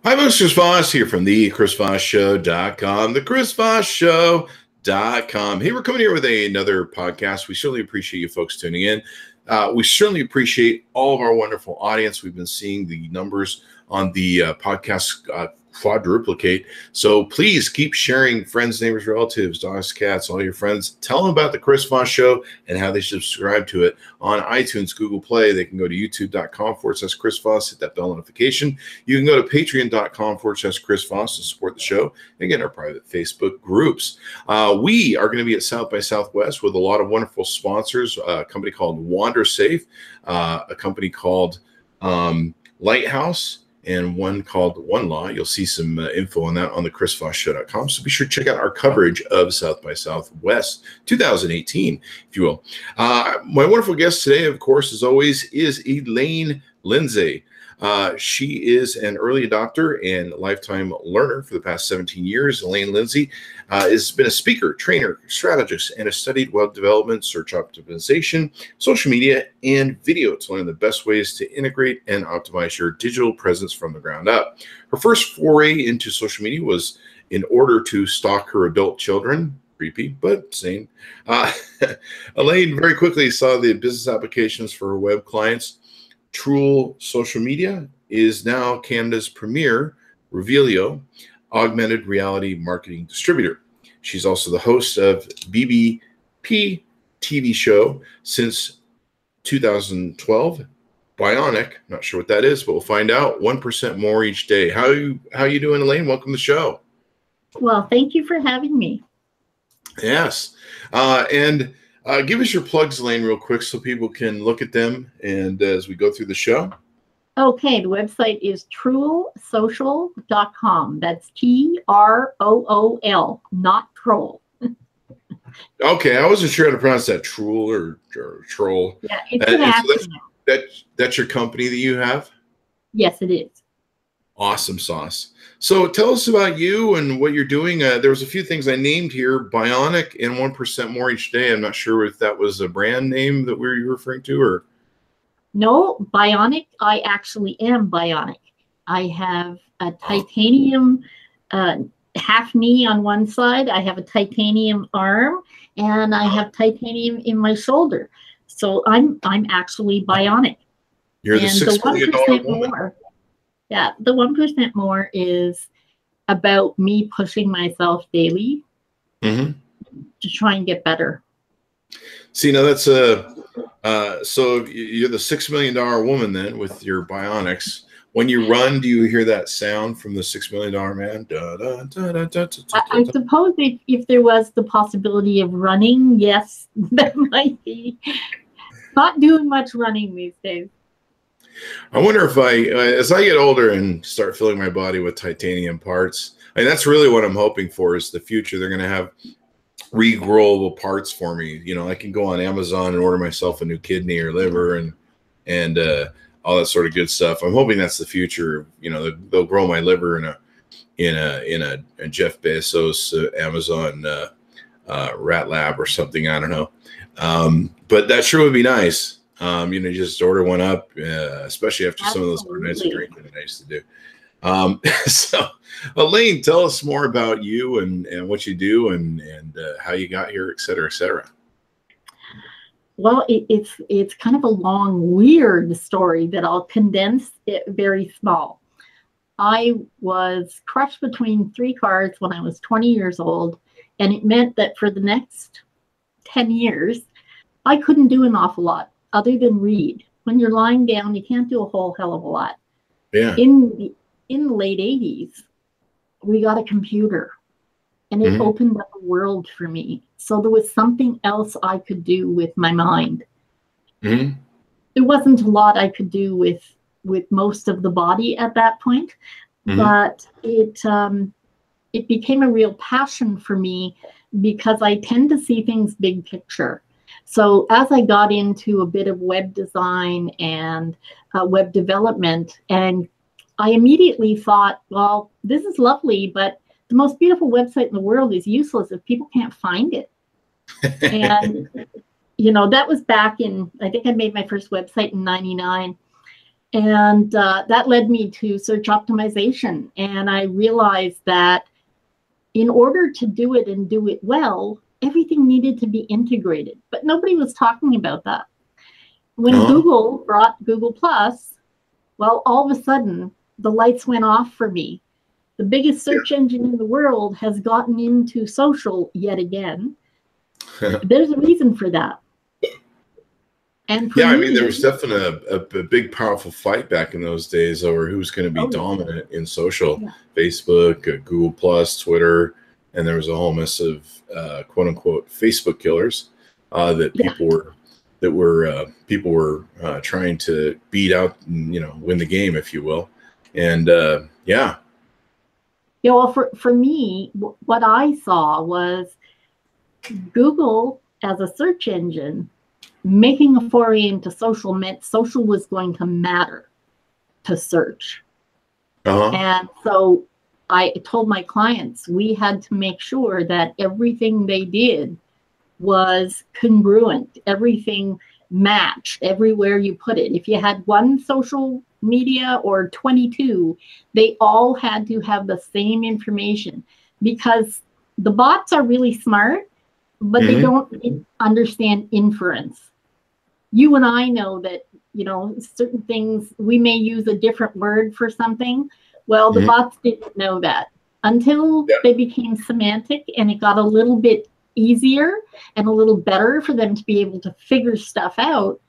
Hi, folks. Chris Voss here from the ChrisVossShow.com, the ChrisVossShow.com. Hey, we're coming here with another podcast. We certainly appreciate you folks tuning in. We certainly appreciate all of our wonderful audience. We've been seeing the numbers on the podcast quadruplicate. So please keep sharing, friends, neighbors, relatives, dogs, cats, all your friends. Tell them about the Chris Voss Show and how they should subscribe to it on iTunes, Google Play. They can go to youtube.com/Chris Voss, hit that bell notification. You can go to patreon.com/Chris Voss to support the show. Again, our private Facebook groups. We are going to be at South by Southwest with a lot of wonderful sponsors, a company called Wander Safe, a company called Lighthouse, and one called One Law. You'll see some info on that on the chrisvossshow.com. So be sure to check out our coverage of South by Southwest 2018, if you will. My wonderful guest today, of course, as always, is Elaine Lindsay. She is an early adopter and lifetime learner for the past 17 years. Elaine Lindsay has been a speaker, trainer, strategist, and has studied web development, search optimization, social media, and video to learn the best ways to integrate and optimize your digital presence from the ground up. Her first foray into social media was in order to stalk her adult children. Creepy, but sane. Elaine very quickly saw the business applications for her web clients. TROOL Social Media is now Canada's premier Revealio augmented reality marketing distributor. She's also the host of BBP TV show since 2012. Bionic, not sure what that is, but we'll find out. 1% more each day. How you doing, Elaine? Welcome to the show. Well, thank you for having me. Yes, and give us your plugs, Elaine, real quick so people can look at them and as we go through the show. Okay, the website is TROOLsocial.com. That's TROOL, not troll. Okay, I wasn't sure how to pronounce that. TROOL or troll. Yeah, it's an acronym. That's your company that you have? Yes, it is. Awesome sauce. So tell us about you and what you're doing. There was a few things I named here, Bionic and 1% more each day. I'm not sure if that was a brand name that you were referring to or. No, Bionic. I actually am Bionic. I have a titanium half knee on one side. I have a titanium arm and I have titanium in my shoulder. So I'm actually Bionic. You're the $6 million woman. More. Yeah, the 1% more is about me pushing myself daily to try and get better. See, now that's so you're the $6 million woman then with your bionics. When you run, do you hear that sound from the $6 million man? I suppose if there was the possibility of running, yes, that might be. Not doing much running these days. I wonder if as I get older and start filling my body with titanium parts, I mean, that's really what I'm hoping for is the future. They're going to have regrowable parts for me. You know, I can go on Amazon and order myself a new kidney or liver and all that sort of good stuff. I'm hoping that's the future. You know, they'll grow my liver in a Jeff Bezos Amazon rat lab or something. I don't know, but that sure would be nice. You just order one up, especially after some of those nights of drinking that I used to do. So, Elaine, tell us more about you and what you do and how you got here, et cetera, et cetera. Well, it's kind of a long, weird story that I'll condense it very small. I was crushed between three cars when I was 20 years old, and it meant that for the next 10 years, I couldn't do an awful lot other than read. When you're lying down, you can't do a whole hell of a lot. Yeah. In the late 80s, we got a computer, and it opened up a world for me. So there was something else I could do with my mind. There wasn't a lot I could do with most of the body at that point, but it became a real passion for me because I tend to see things big picture. So as I got into a bit of web design and web development, and I immediately thought, well, this is lovely, but the most beautiful website in the world is useless if people can't find it. And, that was back in, I think I made my first website in 99. And that led me to search optimization. And I realized that in order to do it and do it well, everything needed to be integrated. But nobody was talking about that. When Google brought Google Plus, well, all of a sudden, the lights went off for me. The biggest search engine in the world has gotten into social yet again. There's a reason for that. And I mean, there was definitely a big, powerful fight back in those days over who's going to be dominant in social. Facebook, Google Plus, Twitter, and there was a whole mess of quote unquote Facebook killers that people were trying to beat out, and, win the game, if you will. And well, for me, what I saw was Google as a search engine making a foray into social meant social was going to matter to search. And so I told my clients we had to make sure that everything they did was congruent, everything matched everywhere you put it. If you had one social media or 22, they all had to have the same information, because the bots are really smart, but they don't understand inference. You and I know that, certain things, we may use a different word for something. Well, the bots didn't know that until they became semantic, and it got a little bit easier and a little better for them to be able to figure stuff out.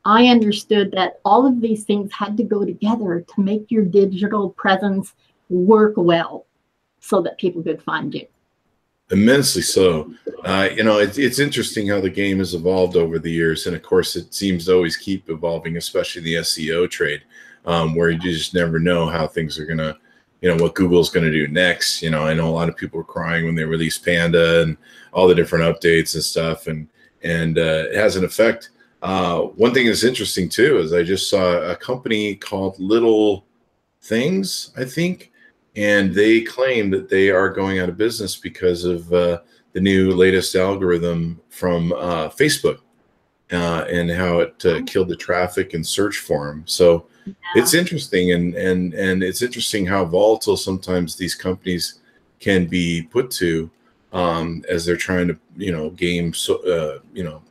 I understood that all of these things had to go together to make your digital presence work well so that people could find you. Immensely so. It's interesting how the game has evolved over the years. And of course, it seems to always keep evolving, especially the SEO trade, where you just never know how things are going to, what Google's going to do next. I know a lot of people were crying when they released Panda and all the different updates and stuff. And it has an effect. One thing that's interesting too is I just saw a company called Little Things, I think, and they claim that they are going out of business because of the new latest algorithm from Facebook and how it killed the traffic and search for them. So it's interesting, and it's interesting how volatile sometimes these companies can be put to as they're trying to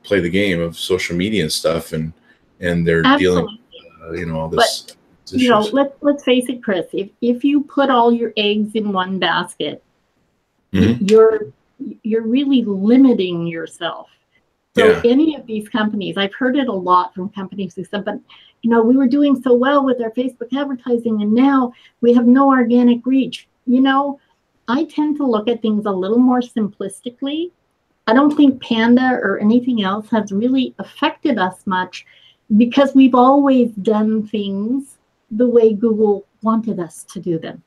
play the game of social media and stuff, and they're dealing with all this. But, let's face it, Chris. If you put all your eggs in one basket, you're really limiting yourself. So any of these companies, I've heard it a lot from companies who said, but we were doing so well with our Facebook advertising, and now we have no organic reach. I tend to look at things a little more simplistically. I don't think Panda or anything else has really affected us much, because we've always done things the way Google wanted us to do them.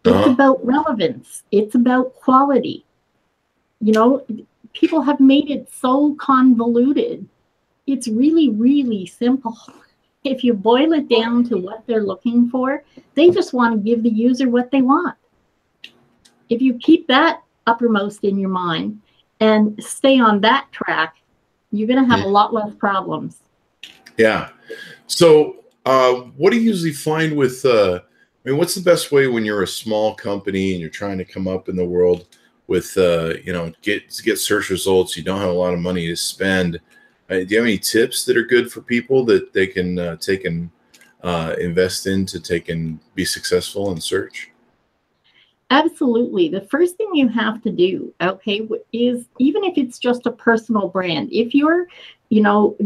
It's about relevance. It's about quality. People have made it so convoluted. It's really, really simple. If you boil it down to what they're looking for, they just want to give the user what they want. If you keep that uppermost in your mind and stay on that track, you're going to have a lot less problems. Yeah. So what do you usually find with, what's the best way when you're a small company and you're trying to come up in the world with, get search results, you don't have a lot of money to spend. Do you have any tips that are good for people that they can take and invest in to take and be successful in search? Absolutely. The first thing you have to do, is, even if it's just a personal brand, if you're,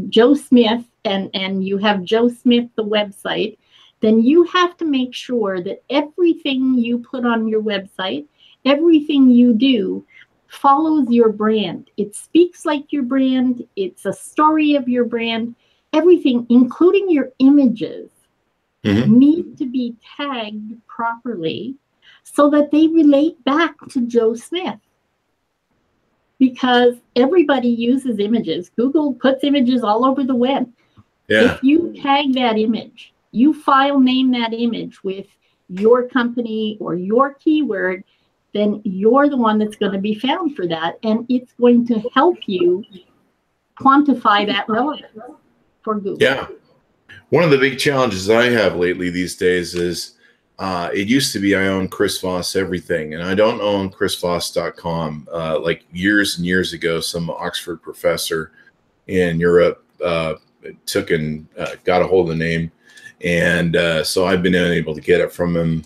Joe Smith and you have Joe Smith, the website, then you have to make sure that everything you put on your website, everything you do, follows your brand. It speaks like your brand. It's a story of your brand. Everything, including your images, need to be tagged properly so that they relate back to Joe Smith. Because everybody uses images. Google puts images all over the web. Yeah. If you tag that image, you file name that image with your company or your keyword, then you're the one that's going to be found for that. And it's going to help you quantify that relevance for Google. Yeah. One of the big challenges I have lately these days is it used to be I own Chris Voss everything, and I don't own chrisvoss.com. Like years and years ago, some Oxford professor in Europe took and got a hold of the name, and so I've been unable to get it from him.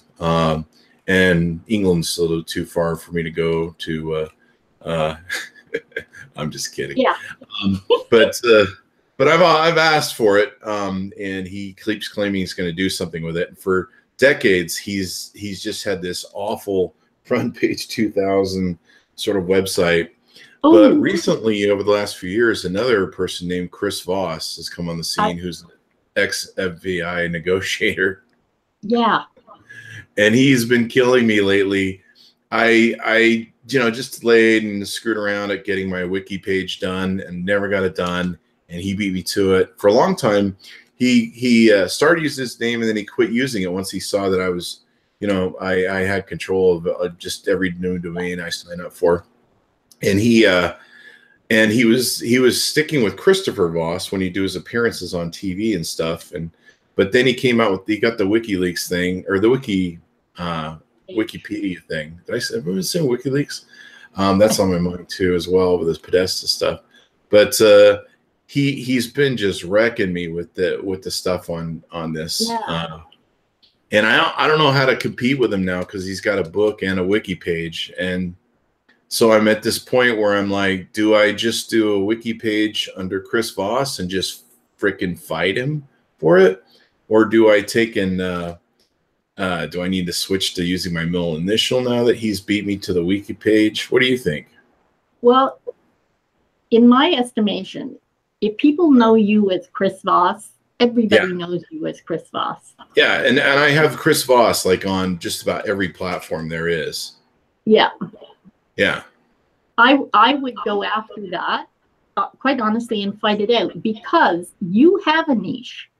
And England's a little too far for me to go to. I'm just kidding. Yeah. But I've asked for it, and he keeps claiming he's going to do something with it. And for decades, he's just had this awful front page 2000 sort of website. Ooh. But recently, over the last few years, another person named Chris Voss has come on the scene, who's an ex-FBI negotiator. Yeah. And he's been killing me lately. I just delayed and screwed around at getting my wiki page done and never got it done. And he beat me to it. For a long time, he started using his name, and then he quit using it once he saw that I was, I had control of just every new domain I signed up for. And he was sticking with Christopher Voss when he'd do his appearances on TV and stuff. But then he came out with, he got the WikiLeaks thing, or the Wikipedia thing. Did I say WikiLeaks? That's on my mind too, as well, with this Podesta stuff. But he's been just wrecking me with the stuff on this. Yeah. And I don't know how to compete with him now, because he's got a book and a wiki page. And so I'm at this point where I'm like, do I just do a wiki page under Chris Voss and just freaking fight him for it? Or do I take and do I need to switch to using my middle initial now that he's beat me to the wiki page? What do you think? Well, in my estimation, if people know you as Chris Voss, everybody knows you as Chris Voss. Yeah, and I have Chris Voss like on just about every platform there is. Yeah. Yeah. I would go after that, quite honestly, and fight it out, because you have a niche.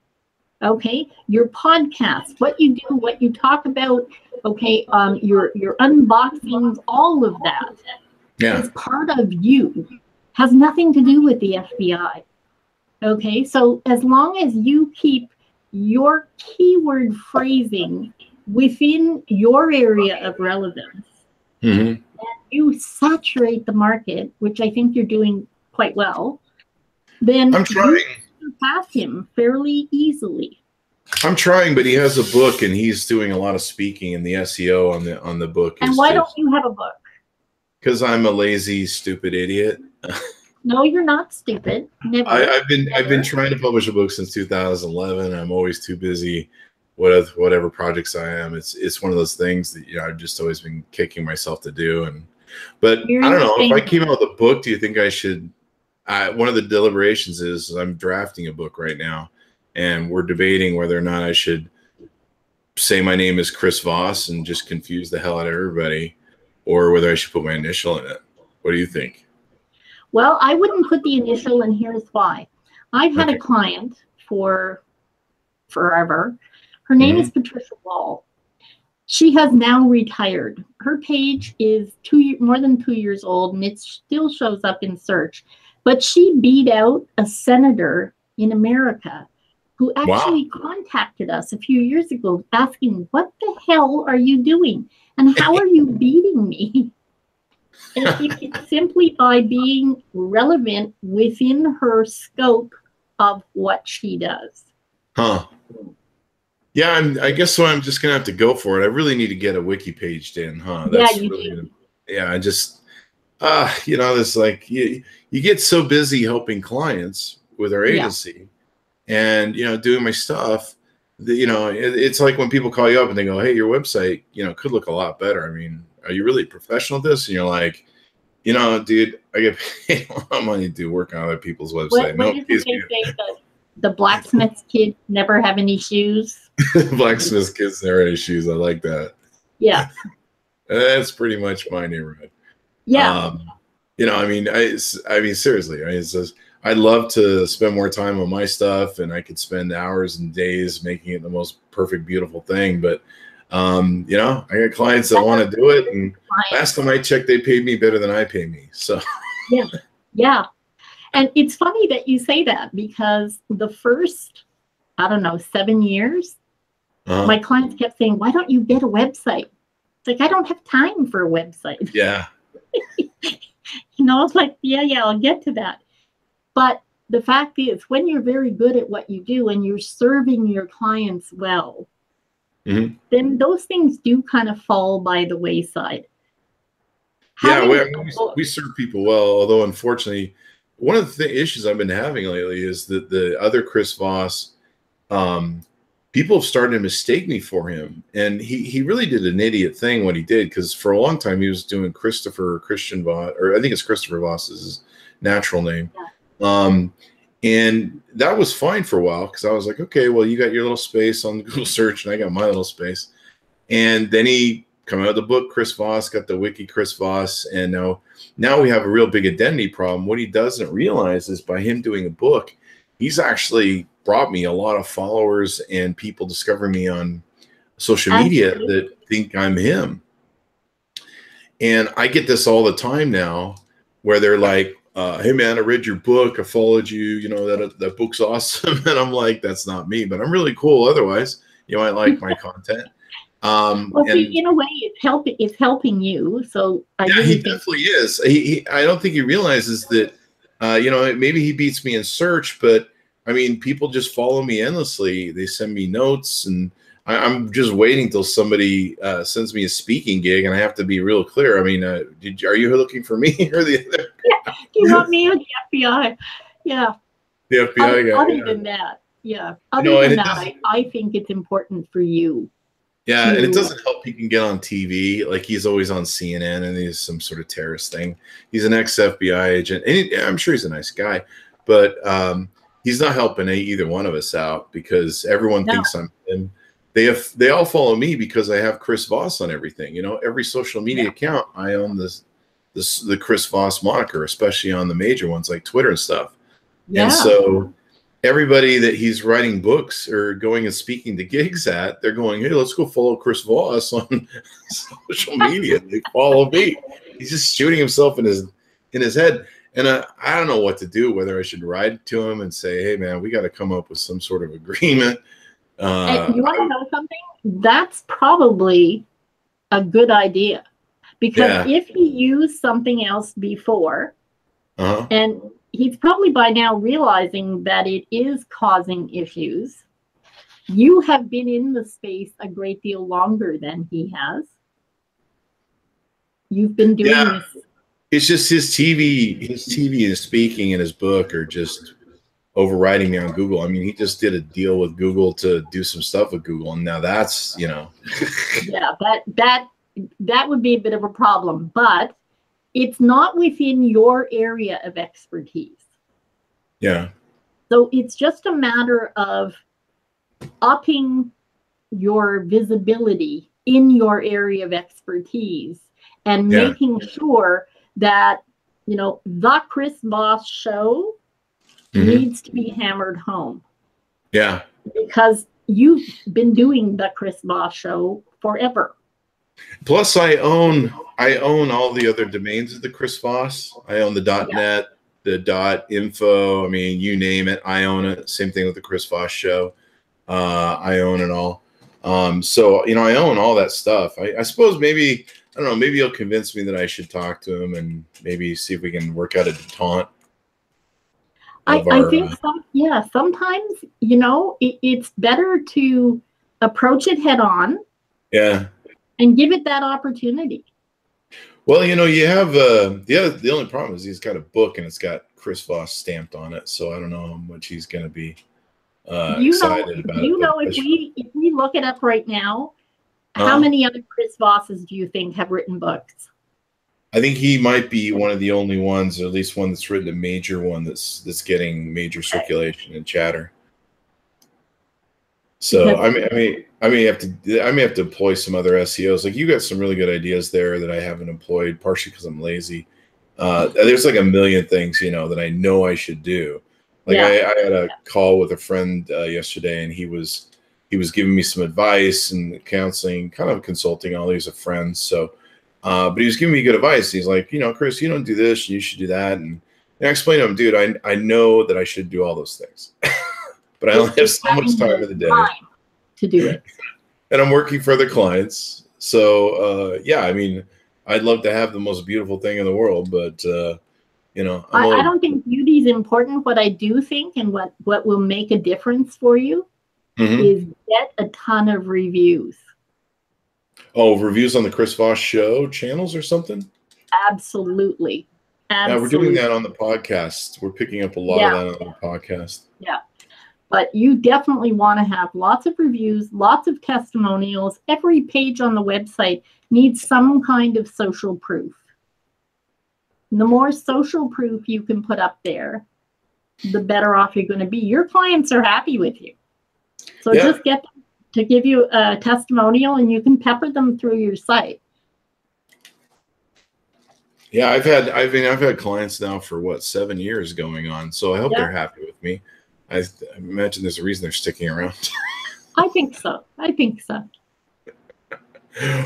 Okay, your podcast, what you do, what you talk about, okay, your unboxings, all of that is part of you. Has nothing to do with the FBI. Okay, so as long as you keep your keyword phrasing within your area of relevance, and you saturate the market, which I think you're doing quite well, then I'm trying. Pass him fairly easily. I'm trying, but he has a book, and he's doing a lot of speaking, and the SEO on the book. And why don't you have a book? Because I'm a lazy, stupid idiot. No, you're not stupid. Never. I've been trying to publish a book since 2011. I'm always too busy with whatever projects I am. It's one of those things that I've just always been kicking myself to do. But I don't know, if I came out with a book, do you think I should? One of the deliberations is I'm drafting a book right now, and we're debating whether or not I should say my name is Chris Voss and just confuse the hell out of everybody, or whether I should put my initial in it. What do you think? Well, I wouldn't put the initial, and here's why. I've had a client for forever. Her name is Patricia Wall. She has now retired. Her page is more than 2 years old, and it still shows up in search. But she beat out a senator in America who actually contacted us a few years ago asking, what the hell are you doing? And how are you beating me? And it's simply by being relevant within her scope of what she does. Huh. Yeah, I guess so. I'm just going to have to go for it. I really need to get a wiki page in, huh? That's I just, it's like you get so busy helping clients with our agency and, doing my stuff that, it's like when people call you up and they go, hey, your website, could look a lot better. I mean, are you really professional at this? And you're like, dude, I get paid a lot of money to work on other people's website. What did they say? The blacksmith's kids never have any shoes. Blacksmith's kids never have any shoes. I like that. Yeah. That's pretty much my neighborhood. Yeah. Seriously, I'd love to spend more time on my stuff, and I could spend hours and days making it the most perfect, beautiful thing. But I got clients that want to do it, and last time I checked, they paid me better than I pay me. So yeah. And it's funny that you say that, because the first I don't know, 7 years, my clients kept saying, why don't you get a website? It's like, I don't have time for a website. Yeah. It's like, yeah, I'll get to that. But the fact is, when you're very good at what you do and you're serving your clients well, then those things do kind of fall by the wayside. We serve people well, although unfortunately, one of the issues I've been having lately is that the other Chris Voss, people have started to mistake me for him. And he really did an idiot thing what he did, because for a long time he was doing Christian Voss, or I think it's Christopher Voss is his natural name. Yeah. And that was fine for a while, because I was like, okay, well, you got your little space on Google search and I got my little space. And then he come out of the book, Chris Voss, got the Wiki Chris Voss. And now we have a real big identity problem. What he doesn't realize is by him doing a book, he's actually brought me a lot of followers and people discovering me on social media that think I'm him. And I get this all the time now where they're like, hey man, I read your book, I followed you, that book's awesome. And I'm like, that's not me, but I'm really cool otherwise. You might like my content. Well, see, in a way, it's helping you. So he definitely is. I don't think he realizes that, maybe he beats me in search, but I mean, people just follow me endlessly. They send me notes, and I'm just waiting till somebody sends me a speaking gig, and I have to be real clear. I mean, are you looking for me or the other? Yeah. Do you want me or the FBI? Yeah. The FBI guy. Other than that, yeah. Other than that, I think it's important for you. Yeah, and it doesn't help he can get on TV. Like, he's always on CNN, and he's some sort of terrorist thing. He's an ex-FBI agent, and I'm sure he's a nice guy, but he's not helping either one of us out, because everyone thinks I'm him. They all follow me because I have Chris Voss on everything. Every social media account, I own the Chris Voss moniker, especially on the major ones like Twitter and stuff. Yeah. And so everybody that he's writing books or going and speaking to gigs at, they're going, hey, let's go follow Chris Voss on social media. They follow me. He's just shooting himself in his head. And I don't know what to do, whether I should write to him and say, hey, man, we got to come up with some sort of agreement. You want to know something? That's probably a good idea. Because if he used something else before, and he's probably by now realizing that it is causing issues. You have been in the space a great deal longer than he has. You've been doing this. It's just his TV and speaking and his book are just overriding me on Google. I mean, he just did a deal with Google to do some stuff with Google, and now that's, Yeah, that would be a bit of a problem, but it's not within your area of expertise. Yeah. So it's just a matter of upping your visibility in your area of expertise and making sure that, the Chris Voss Show needs to be hammered home. Yeah. Because you've been doing the Chris Voss Show forever. Plus, I own all the other domains of the Chris Voss. I own the .net, the .info. I mean, you name it, I own it. Same thing with the Chris Voss Show. I own it all. So I own all that stuff. I suppose maybe he'll convince me that I should talk to him and maybe see if we can work out a detente. I think sometimes it's better to approach it head on. Yeah. And give it that opportunity. Well, you have the only problem is he's got a book and it's got Chris Voss stamped on it, so I don't know how much he's going to be excited about it. If we look it up right now, how many other Chris Vosses do you think have written books? I think he might be one of the only ones, or at least one that's written a major one that's getting major circulation and chatter. So I may have to employ some other SEOs. Like, you got some really good ideas there that I haven't employed, partially because I'm lazy. There's like a million things, that I know I should do. Like I had a call with a friend yesterday, and he was giving me some advice and counseling, kind of consulting. All these are friends. So, but he was giving me good advice. He's like, Chris, you don't do this, you should do that. And I explained to him, dude, I know that I should do all those things. but I only have so much time in the day to do it. And I'm working for other clients. So, yeah, I mean, I'd love to have the most beautiful thing in the world, but, you know, I don't think beauty is important. What I do think and what will make a difference for you is get a ton of reviews. Oh, reviews on the Chris Voss Show channels or something? Absolutely. Yeah, we're doing that on the podcast. We're picking up a lot of that on the podcast. Yeah. But you definitely want to have lots of reviews, lots of testimonials. Every page on the website needs some kind of social proof. And the more social proof you can put up there, the better off you're going to be. Your clients are happy with you. So just get them to give you a testimonial, and you can pepper them through your site. Yeah, I've had clients now for what, 7 years going on. So I hope they're happy with me. I imagine there's a reason they're sticking around. I think so.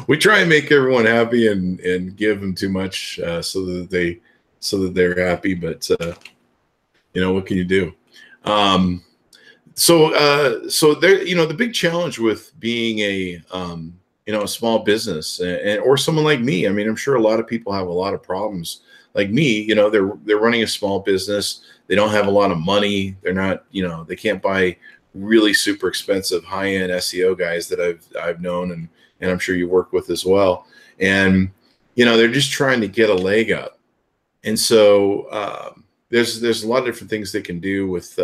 We try and make everyone happy and give them too much so that they're happy. But you know, what can you do? So there, you know, the big challenge with being a you know, a small business or someone like me. I mean, I'm sure a lot of people have a lot of problems. Like me, you know, they're running a small business. They don't have a lot of money. They're not, you know, they can't buy really super expensive high-end SEO guys that I've known and I'm sure you work with as well. And you know, they're just trying to get a leg up. And so there's a lot of different things they can do with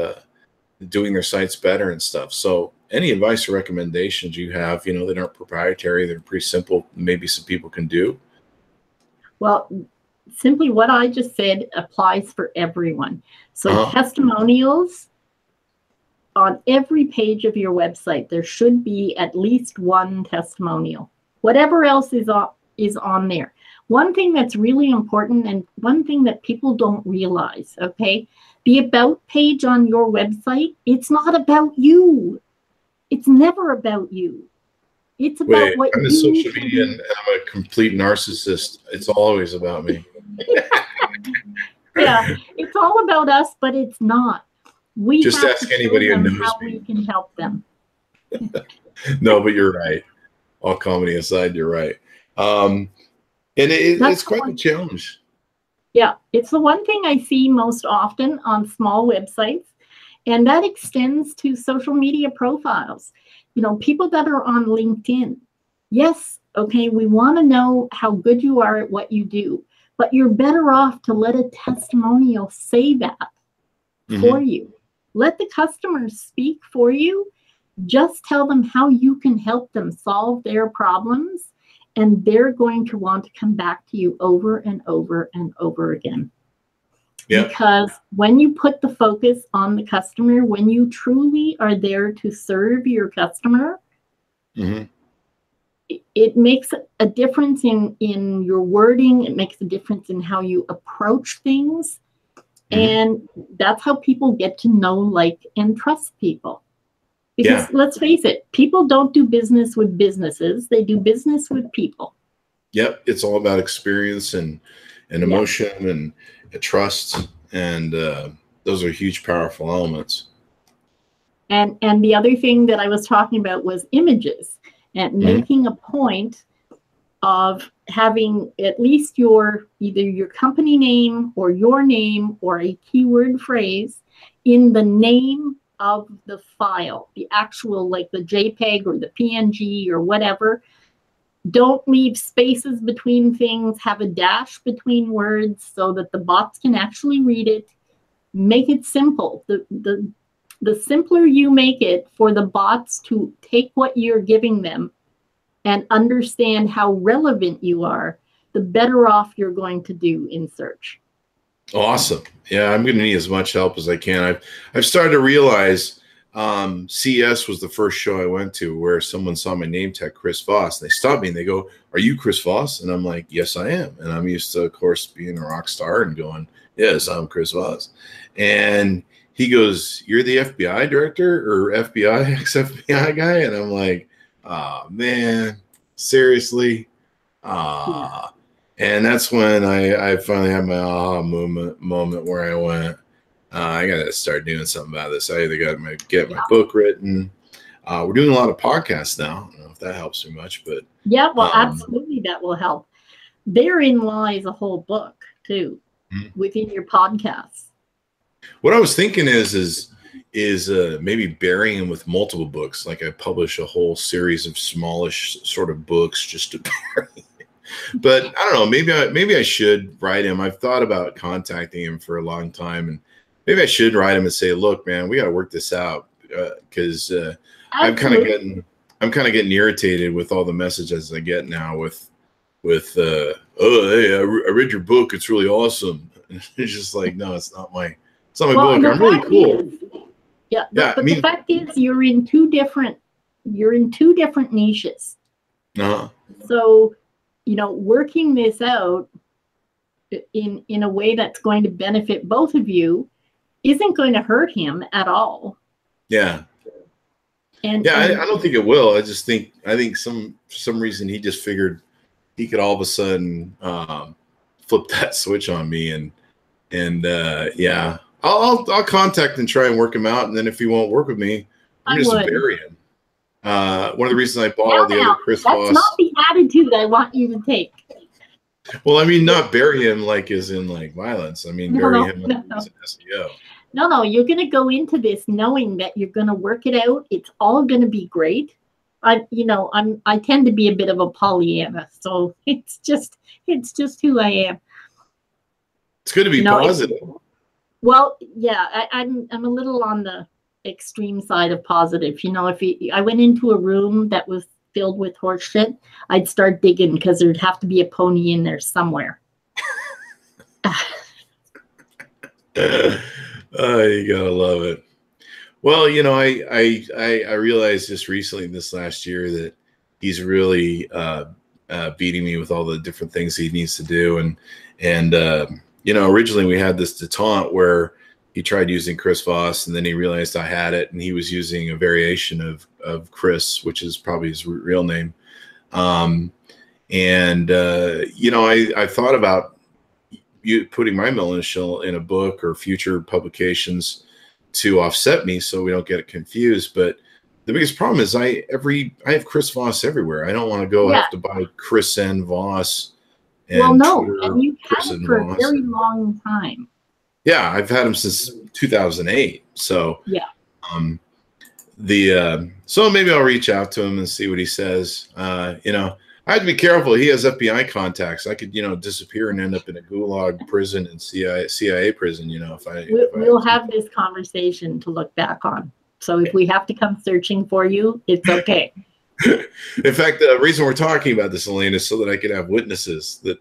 doing their sites better and stuff. So any advice or recommendations you have, you know, that aren't proprietary, that are pretty simple, maybe some people can do? Well, simply what I just said applies for everyone. So testimonials, on every page of your website, there should be at least one testimonial. Whatever else is on there. One thing that's really important, and one thing that people don't realize, okay? The About page on your website, it's not about you. It's never about you. It's about what I'm a social media and I'm a complete narcissist. It's always about me. Yeah, it's all about us, but it's not. We just have ask to anybody show who them knows how me. we can help them. No, but you're right. All comedy aside, you're right. And it's quite a challenge. Yeah, it's the one thing I see most often on small websites, and that extends to social media profiles. You know, people that are on LinkedIn. Yes, okay, we want to know how good you are at what you do, but you're better off to let a testimonial say that for you. Let the customers speak for you. Just tell them how you can help them solve their problems, and they're going to want to come back to you over and over and over again. Yep. Because when you put the focus on the customer, when you truly are there to serve your customer, it makes a difference in your wording. It makes a difference in how you approach things. And that's how people get to know, like, and trust people. Because let's face it, people don't do business with businesses. They do business with people. Yep. It's all about experience and emotion and trust. And those are huge, powerful elements. And the other thing that I was talking about was images and making a point of having at least either your company name or your name or a keyword phrase in the name of the file, the actual, like the JPEG or the PNG or whatever. Don't leave spaces between things. Have a dash between words so that the bots can actually read it. Make it simple. The simpler you make it for the bots to take what you're giving them and understand how relevant you are, the better off you're going to do in search. Awesome. Yeah, I'm going to need as much help as I can. I've started to realize CES was the first show I went to where someone saw my name tag, Chris Voss. They stopped me and they go, "Are you Chris Voss?" And I'm like, "Yes, I am." And I'm used to, of course, being a rock star and going, "Yes, I'm Chris Voss." And he goes, "You're the FBI director or FBI, ex-FBI guy?" And I'm like, "Oh, man, seriously?" And that's when I finally had my aha moment where I went, I got to start doing something about this. I either got to get my book written. We're doing a lot of podcasts now. I don't know if that helps me much, but yeah, well, absolutely, that will help. Therein lies a whole book too, within your podcasts. What I was thinking is maybe burying him with multiple books. Like I publish a whole series of smallish sort of books just to bury him. But I don't know. Maybe I should write him. I've thought about contacting him for a long time, and maybe I should write him and say, "Look, man, we got to work this out," because I'm kind of getting irritated with all the messages I get now with oh, hey, I read your book. It's really awesome. It's just like, no, it's not my book. I'm really cool. But the fact is, you're in two different niches. So, working this out in a way that's going to benefit both of you isn't going to hurt him at all. Yeah. I don't think it will. I think for some reason he just figured he could all of a sudden flip that switch on me, and I'll contact and try and work him out, and then if he won't work with me, I'm just bury him. One of the reasons I bought the other Chris Voss. That's not the attitude I want you to take. Well, I mean, not bury him like as in like violence. I mean, bury him as an SEO. No, you're going to go into this knowing that you're going to work it out. It's all going to be great. I tend to be a bit of a Pollyanna, so it's just who I am. It's good to be positive. Well, yeah, I'm a little on the extreme side of positive. If I went into a room that was filled with horse shit, I'd start digging because there'd have to be a pony in there somewhere. Oh, you gotta love it. Well, I realized just recently this last year that he's really beating me with all the different things he needs to do, and originally we had this detente where he tried using Chris Voss, and then he realized I had it, and he was using a variation of Chris, which is probably his real name. I thought about you putting my middle initial in a book or future publications to offset me so we don't get confused. But the biggest problem is I have Chris Voss everywhere. I don't want to have to buy Chris N. Voss. And and you've had it for a very long time. Yeah, I've had him since 2008. So so maybe I'll reach out to him and see what he says. I have to be careful. He has FBI contacts. I could, disappear and end up in a gulag prison and CIA prison. We'll have this conversation to look back on. So if we have to come searching for you, it's okay. In fact, the reason we're talking about this, Elaine, is so that I can have witnesses that.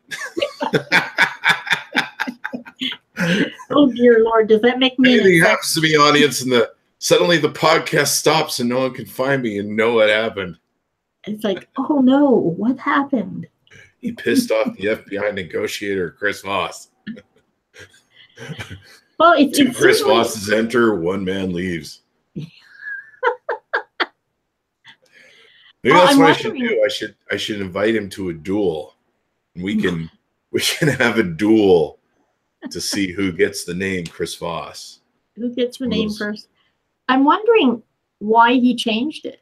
Oh dear Lord, does that make me? Anything happens to me, audience, and suddenly the podcast stops and no one can find me and know what happened. It's like, oh no, what happened? He pissed off the FBI negotiator, Chris Voss. Well, it's two Chris Vosses enter, one man leaves. Maybe that's what I should do. I should invite him to a duel. We can have a duel to see who gets the name Chris Voss. Who gets the name first? I'm wondering why he changed it.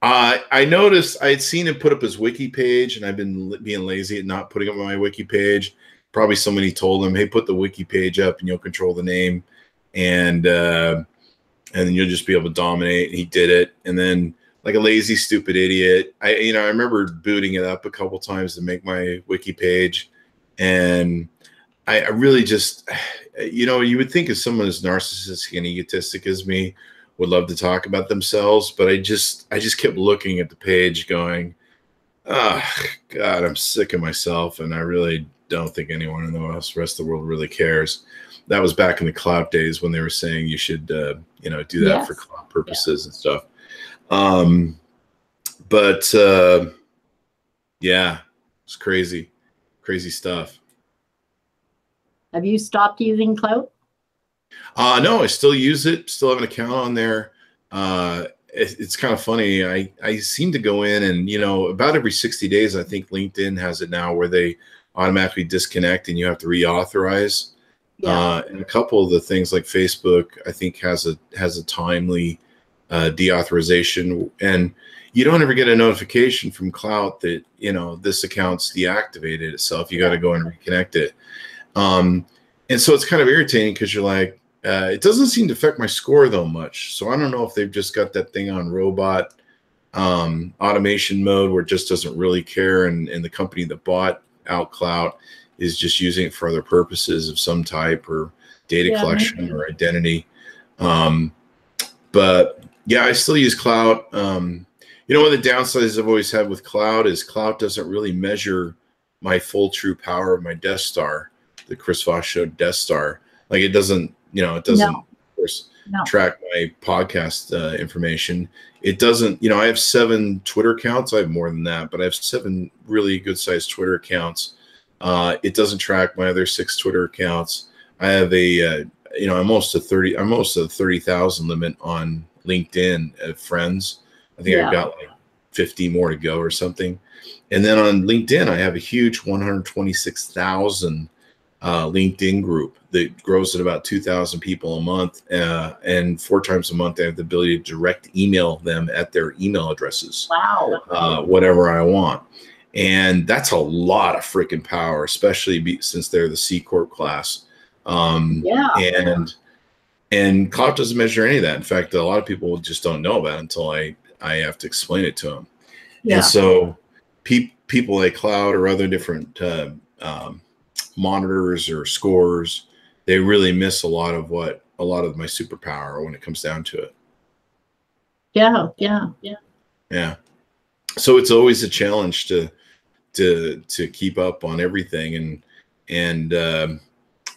I noticed I had seen him put up his Wiki page, and I've been being lazy at not putting up my Wiki page. Probably somebody told him, "Hey, put the Wiki page up, and you'll control the name, and then you'll just be able to dominate." And he did it, and then like a lazy, stupid idiot, I remember booting it up a couple times to make my Wiki page, and I really just, you would think if someone as narcissistic and egotistic as me would love to talk about themselves, but I just kept looking at the page going, oh God, I'm sick of myself. And I really don't think anyone in the rest of the world really cares. That was back in the clout days when they were saying you should, do that for clout purposes and stuff. It's crazy stuff. Have you stopped using clout? No, I still use it. Still have an account on there. It's kind of funny. I seem to go in and, about every 60 days, I think LinkedIn has it now where they automatically disconnect and you have to reauthorize. And a couple of the things like Facebook, I think has a timely deauthorization, and you don't ever get a notification from Clout that, you know, this account's deactivated itself. You got to go and reconnect it. And so it's kind of irritating because you're like, it doesn't seem to affect my score though much. So I don't know if they've just got that thing on robot automation mode where it just doesn't really care. And the company that bought out Clout is just using it for other purposes of some type, or data collection or identity. But yeah, I still use Clout. You know, one of the downsides I've always had with Clout is Clout doesn't really measure my full true power of my Death Star, the Chris Voss Show Death Star. Like it doesn't, you know, it doesn't of course track my podcast information. It doesn't, you know, I have 7 Twitter accounts. I have more than that, but I have 7 really good sized Twitter accounts. It doesn't track my other 6 Twitter accounts. I have a, you know, I'm almost a 30,000 limit on LinkedIn of friends. I think I've got like 50 more to go or something. And then on LinkedIn, I have a huge 126,000 LinkedIn group that grows at about 2,000 people a month. And 4 times a month, I have the ability to direct email them at their email addresses. Wow. Whatever I want. And that's a lot of freaking power, especially since they're the C Corp class. And Clout doesn't measure any of that. In fact, a lot of people just don't know about it until I have to explain it to them. And so people like Clout or other different monitors or scores, they really miss a lot of my superpower when it comes down to it. Yeah. So it's always a challenge to keep up on everything. And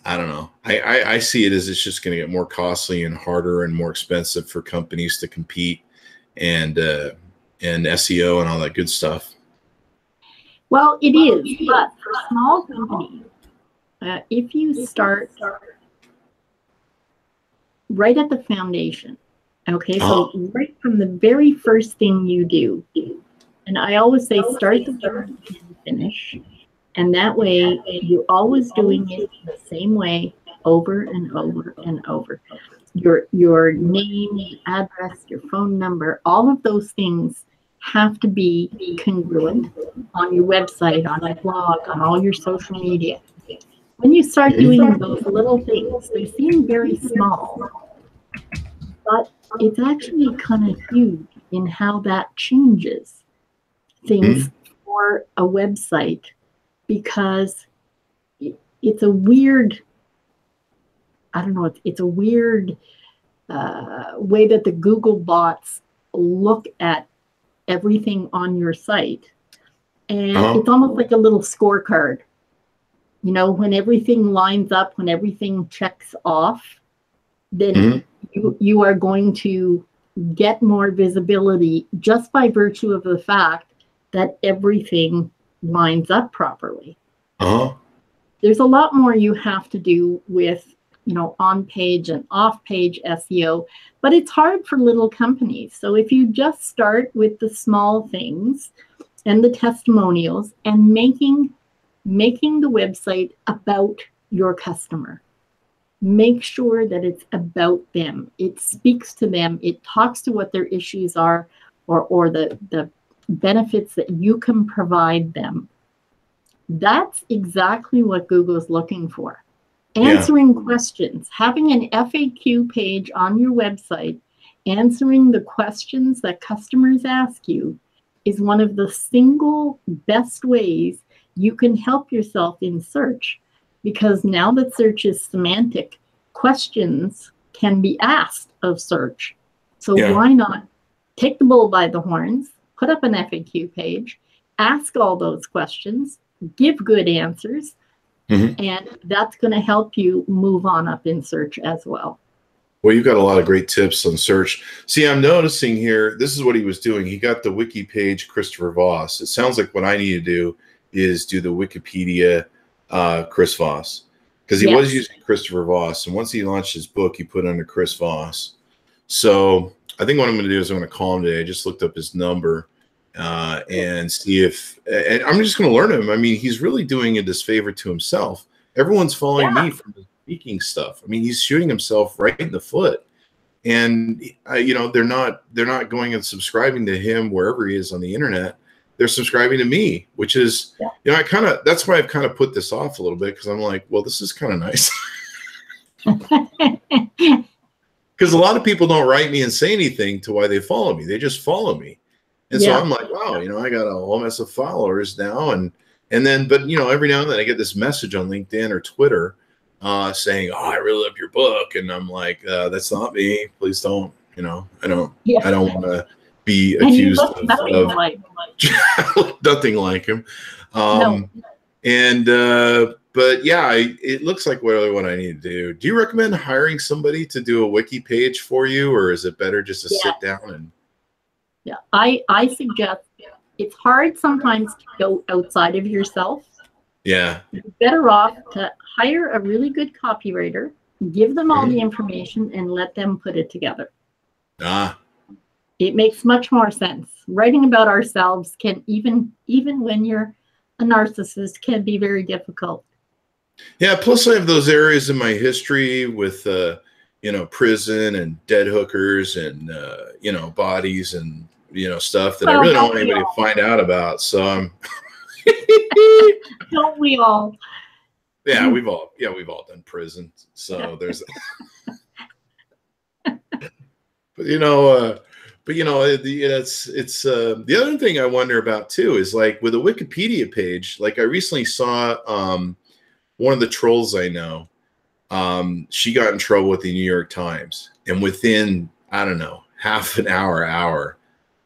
I don't know. I see it as it's just going to get more costly and harder and more expensive for companies to compete and SEO and all that good stuff. Well, it is, but for small companies, if you start right at the foundation, okay, so right from the very first thing you do, and I always say start the beginning and finish, and that way you're always doing it the same way over and over and over. Your name, your address, your phone number, all of those things have to be congruent on your website, on your blog, on all your social media. When you start doing those little things, they seem very small, but it's actually kind of huge in how that changes things for a website, because it's a weird, I don't know, it's a weird way that the Google bots look at everything on your site. And it's almost like a little scorecard. You know, when everything lines up, when everything checks off, then you are going to get more visibility just by virtue of the fact that everything lines up properly. There's a lot more you have to do with, you know, on-page and off-page SEO, but it's hard for little companies. So if you just start with the small things and the testimonials and making the website about your customer, make sure that it's about them. It speaks to them. It talks to what their issues are, or the benefits that you can provide them. That's exactly what Google's looking for. Answering questions, having an FAQ page on your website, answering the questions that customers ask you is one of the single best ways you can help yourself in search, because now that search is semantic, questions can be asked of search. So why not take the bull by the horns, put up an FAQ page, ask all those questions, give good answers, and that's going to help you move on up in search as well. Well, you've got a lot of great tips on search. See, I'm noticing here, this is what he was doing. He got the wiki page, Christopher Voss. It sounds like what I need to do is do the Wikipedia Chris Voss, because he was using Christopher Voss, and once he launched his book, he put under Chris Voss. So I think what I'm going to do is I'm going to call him today. I just looked up his number and see if, and I'm just going to learn him. I mean, he's really doing a disfavor to himself. Everyone's following me speaking stuff. I mean, he's shooting himself right in the foot. And you know, they're not going and subscribing to him wherever he is on the internet. They're subscribing to me, which is, you know, that's why I've kind of put this off a little bit, because I'm like, well, this is kind of nice. Because a lot of people don't write me and say anything to why they follow me. They just follow me. And so I'm like, wow, you know, I got a whole mess of followers now. And then, but, you know, every now and then I get this message on LinkedIn or Twitter saying, oh, I really love your book. And I'm like, that's not me. Please don't, you know, I don't want to be accused of nothing like him. No. And, but yeah, it looks like what I need to do. Do you recommend hiring somebody to do a wiki page for you, or is it better just to sit down and? Yeah, I suggest, it's hard sometimes to go outside of yourself. Yeah. You're better off to hire a really good copywriter, give them all the information, and let them put it together. It makes much more sense. Writing about ourselves can, even when you're a narcissist, can be very difficult. Yeah, plus I have those areas in my history with, you know, prison and dead hookers and, you know, bodies and, you know, stuff that I really don't want anybody to find out about. So I'm. Don't we all? Yeah, we've all done prison. So there's. But you know, it's the other thing I wonder about too is, like, with a Wikipedia page. Like, I recently saw one of the trolls I know. She got in trouble with the New York Times, and within, I don't know, half an hour,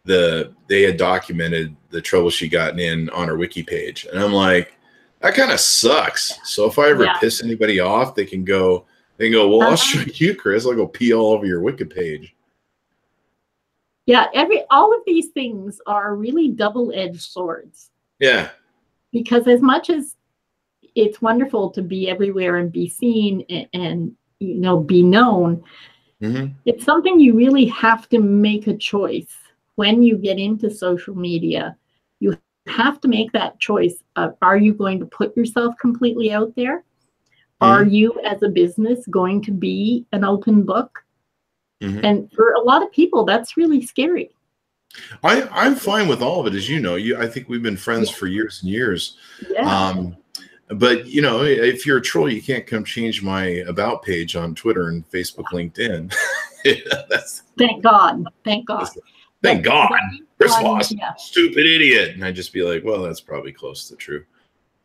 they had documented the trouble she gotten in on her wiki page. And I'm like, that kind of sucks. So if I ever piss anybody off, they can go, well, I'll show you, Chris. I'll go pee all over your wiki page. Yeah, all of these things are really double-edged swords. Yeah. Because as much as it's wonderful to be everywhere and be seen and you know, be known, it's something you really have to make a choice. When you get into social media, you have to make that choice of, are you going to put yourself completely out there? Are you, as a business, going to be an open book? And for a lot of people, that's really scary. I'm fine with all of it, as you know. I think we've been friends for years and years. Yeah. But, you know, if you're a troll, you can't come change my about page on Twitter and Facebook, LinkedIn. Thank God. Thank God. Thank God. Chris Voss, stupid idiot. And I'd just be like, well, that's probably close to true.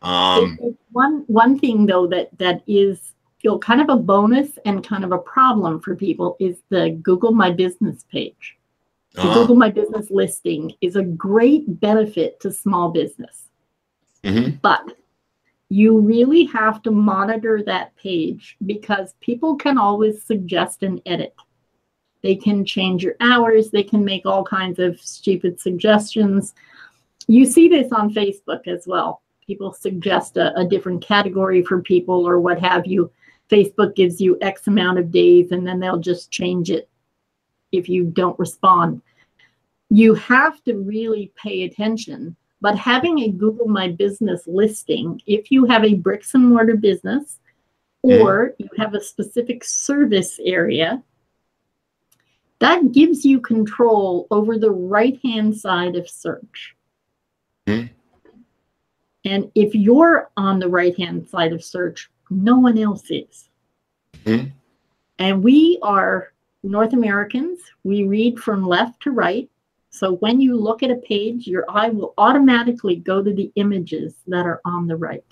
One thing, though, that is, you know, kind of a bonus and kind of a problem for people is the Google My Business page. The Google My Business listing is a great benefit to small business. But you really have to monitor that page, because people can always suggest an edit. They can change your hours. They can make all kinds of stupid suggestions. You see this on Facebook as well. People suggest a different category for people or what have you. Facebook gives you X amount of days, and then they'll just change it if you don't respond. You have to really pay attention. But having a Google My Business listing, if you have a bricks and mortar business or you have a specific service area, that gives you control over the right-hand side of search. And if you're on the right-hand side of search, no one else is. And we are North Americans. We read from left to right. So when you look at a page, your eye will automatically go to the images that are on the right.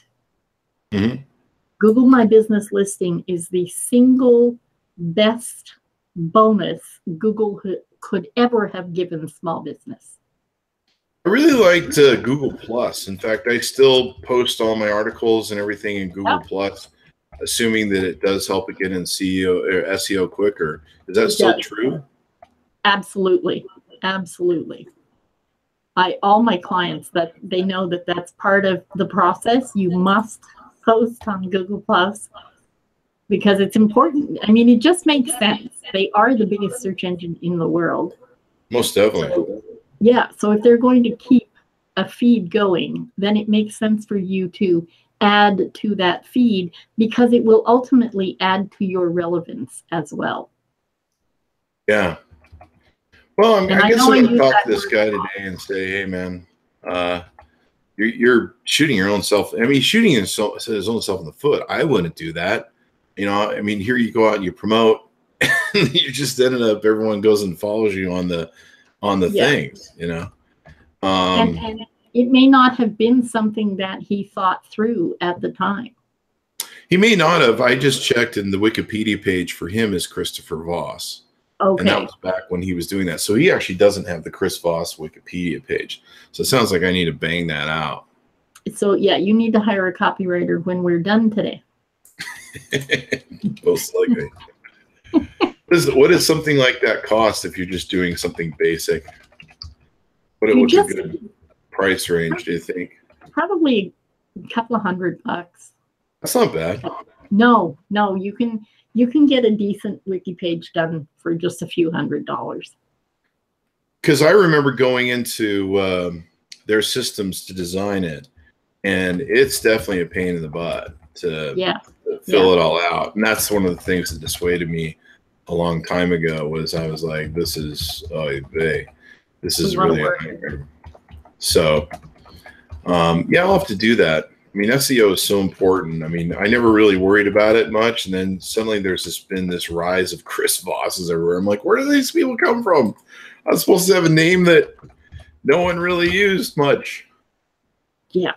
Google My Business listing is the single best bonus Google could ever have given small business. I really liked Google Plus. In fact, I still post all my articles and everything in Google Plus, assuming that it does help it get in SEO quicker. Is that still true? Absolutely. Absolutely. All my clients, that they know that that's part of the process. You must post on Google Plus because it's important. I mean, it just makes sense. They are the biggest search engine in the world. Most definitely. So, yeah. So if they're going to keep a feed going, then it makes sense for you to add to that feed, because it will ultimately add to your relevance as well. Yeah. Well, I guess I'm going to talk to this guy today and say, hey, man, you're shooting your own self. I mean, shooting his own self in the foot. I wouldn't do that. You know, I mean, here you go out and you promote, and you just ended up, everyone goes and follows you on the things, you know. And it may not have been something that he thought through at the time. He may not have. I just checked, and the Wikipedia page for him is Christopher Voss. Okay. And that was back when he was doing that. So he actually doesn't have the Chris Voss Wikipedia page. So it sounds like I need to bang that out. So, yeah, you need to hire a copywriter when we're done today. Most likely. What does something like that cost if you're just doing something basic? What's a good price range, do you think? Probably a couple of $100. That's not bad. No, you can get a decent wiki page done for just a few $100s. Because I remember going into their systems to design it, and it's definitely a pain in the butt to fill it all out. And that's one of the things that dissuaded me a long time ago. Was I was like, this is really a nightmare. So yeah, I'll have to do that. I mean, SEO is so important. I mean, I never really worried about it much, and then suddenly there's been this rise of Chris Vosses everywhere. I'm like, where do these people come from? I was supposed to have a name that no one really used much. Yeah.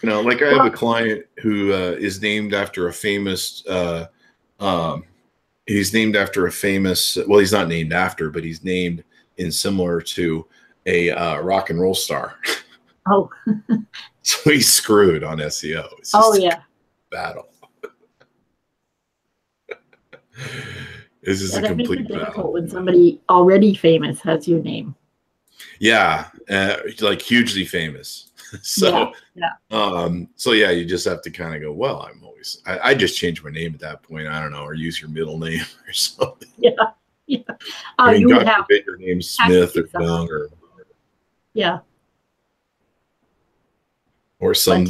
You know, like I have a client who is named after a famous. He's named after a famous. Well, he's not named after, but he's named in similar to a rock and roll star. Oh. So he's screwed on SEO. It's just battle. This is a complete battle. When somebody already famous has your name. Yeah, like hugely famous. So so yeah, you just have to kind of go, well, I just changed my name at that point. I don't know, or use your middle name or something. Yeah. I mean, God forbid your name's Smith or Young or some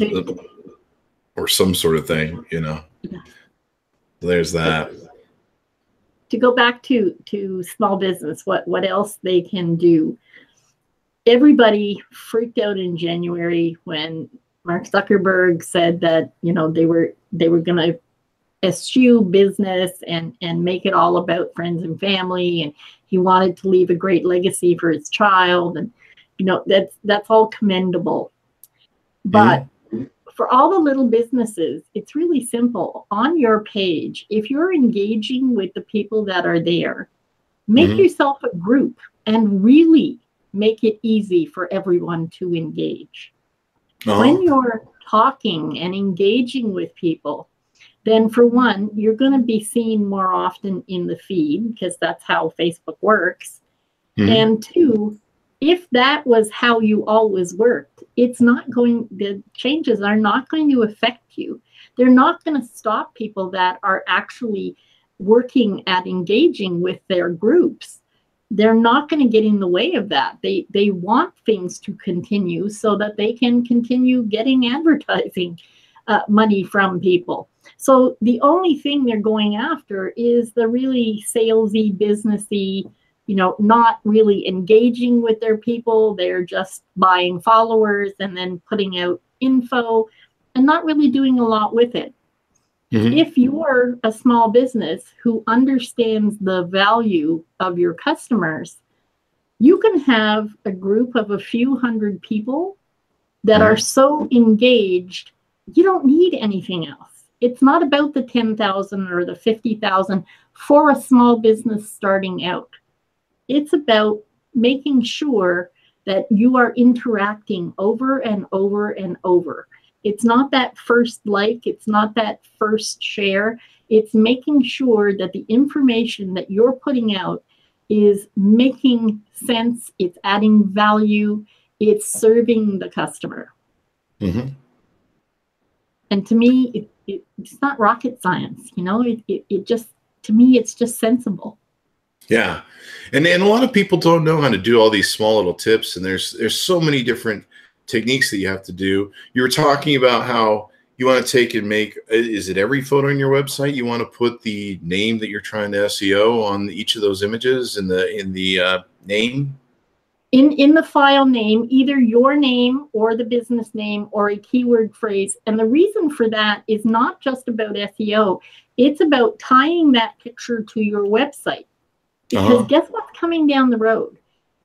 sort of thing, you know. Yeah. There's that. To go back to small business, what else they can do? Everybody freaked out in January when Mark Zuckerberg said that, you know, they were going to eschew business and make it all about friends and family, and he wanted to leave a great legacy for his child, and you know, that's all commendable. But for all the little businesses, it's really simple. On your page, if you're engaging with the people that are there, make yourself a group and really make it easy for everyone to engage. When you're talking and engaging with people, then for one, you're going to be seen more often in the feed, because that's how Facebook works. And two, if that was how you always worked, the changes are not going to affect you. They're not going to stop people that are actually working at engaging with their groups. They're not going to get in the way of that. They want things to continue so that they can continue getting advertising money from people. So the only thing they're going after is the really salesy, businessy, you know, not really engaging with their people. They're just buying followers and then putting out info and not really doing a lot with it. If you're a small business who understands the value of your customers, you can have a group of a few hundred people that are so engaged, you don't need anything else. It's not about the 10,000 or the 50,000 for a small business starting out. It's about making sure that you are interacting over and over and over. It's not that first like, it's not that first share. It's making sure that the information that you're putting out is making sense, it's adding value, it's serving the customer. And to me, it's not rocket science, you know, it just, to me, it's just sensible. Yeah. And a lot of people don't know how to do all these small little tips. And there's so many different techniques that you have to do. You were talking about how you want to take and make, is it every photo on your website? You want to put the name that you're trying to SEO on each of those images in the name? In the file name, either your name or the business name or a keyword phrase. And the reason for that is not just about SEO. It's about tying that picture to your website. Because guess what's coming down the road?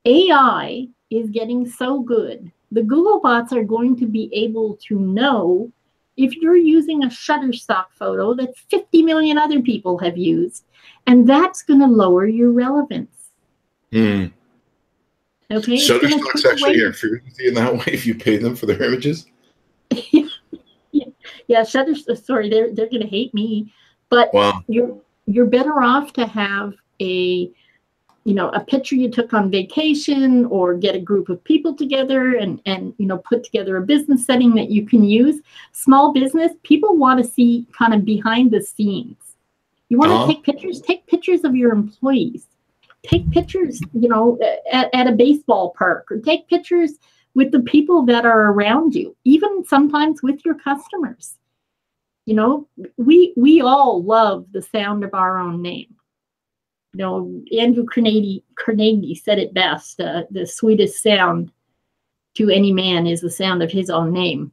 AI is getting so good. The Google bots are going to be able to know if you're using a Shutterstock photo that 50 million other people have used, and that's going to lower your relevance. Hmm. Okay. Shutterstock's actually interfering with you in that way if you pay them for their images. Yeah, Shutterstock. Sorry, they're going to hate me, but wow. You're better off to have a picture you took on vacation, or get a group of people together and put together a business setting that you can use. Small business, people want to see kind of behind the scenes. You want to take pictures of your employees. Take pictures, at a baseball park, or take pictures with the people that are around you, even sometimes with your customers. We all love the sound of our own name. Andrew Carnegie said it best, the sweetest sound to any man is the sound of his own name.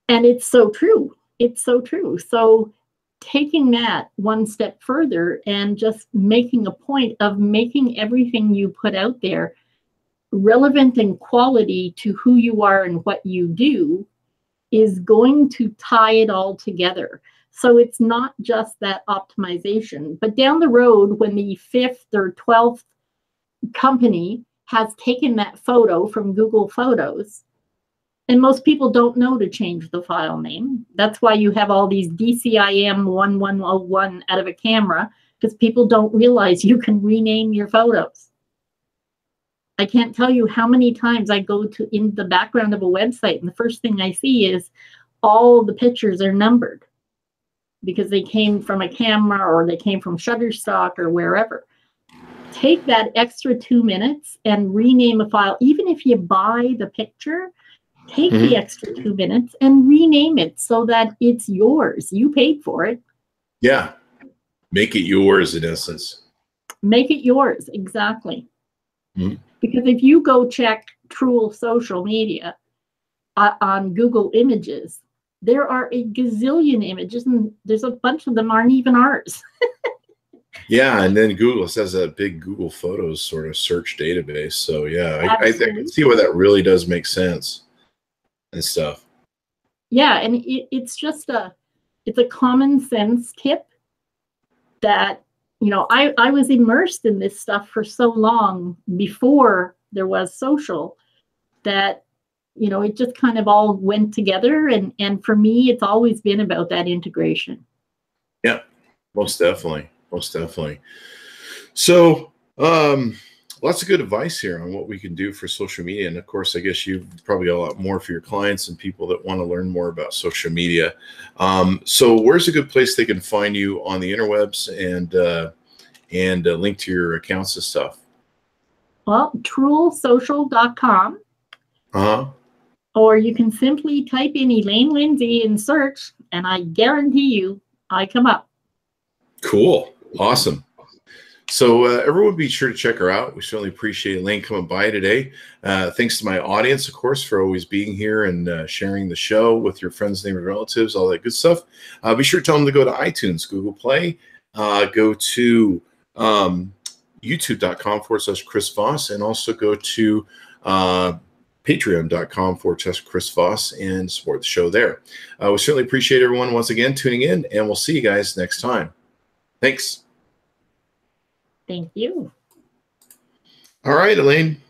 And it's so true. It's so true. So taking that one step further and just making a point of making everything you put out there relevant and quality to who you are and what you do is going to tie it all together. So it's not just that optimization, but down the road, when the 5th or 12th company has taken that photo from Google Photos, and most people don't know to change the file name. That's why you have all these DCIM 1101 out of a camera, because people don't realize you can rename your photos. I can't tell you how many times I go to in the background of a website, and the first thing I see is all the pictures are numbered because they came from a camera or they came from Shutterstock or wherever. Take that extra 2 minutes and rename a file. Even if you buy the picture, take the extra 2 minutes and rename it so that it's yours. You paid for it. Yeah. Make it yours, in essence. Make it yours. Exactly. Mm-hmm. Because if you go check TROOL social media on Google Images, there are a gazillion images, and there's a bunch of them aren't even ours. Yeah, and then Google says a big Google Photos sort of search database. So yeah, I can see why that really does make sense and stuff. Yeah, and it's just it's a common sense tip that, I was immersed in this stuff for so long before there was social that, it just kind of all went together. And for me, it's always been about that integration. Yeah, most definitely. Most definitely. So lots of good advice here on what we can do for social media. And of course, I guess you've probably got a lot more for your clients and people that want to learn more about social media. So where's a good place they can find you on the interwebs and link to your accounts and stuff? Well, TROOLsocial.com. Or you can simply type in Elaine Lindsay in search, and I guarantee you I come up. Cool. Awesome. So everyone be sure to check her out. We certainly appreciate Elaine coming by today. Thanks to my audience, of course, for always being here and sharing the show with your friends, neighbors, relatives, all that good stuff. Be sure to tell them to go to iTunes, Google Play, go to youtube.com/Chris Voss, and also go to patreon.com/Chris Voss and support the show there. We certainly appreciate everyone once again tuning in, and we'll see you guys next time. Thanks. Thank you. All right, Elaine.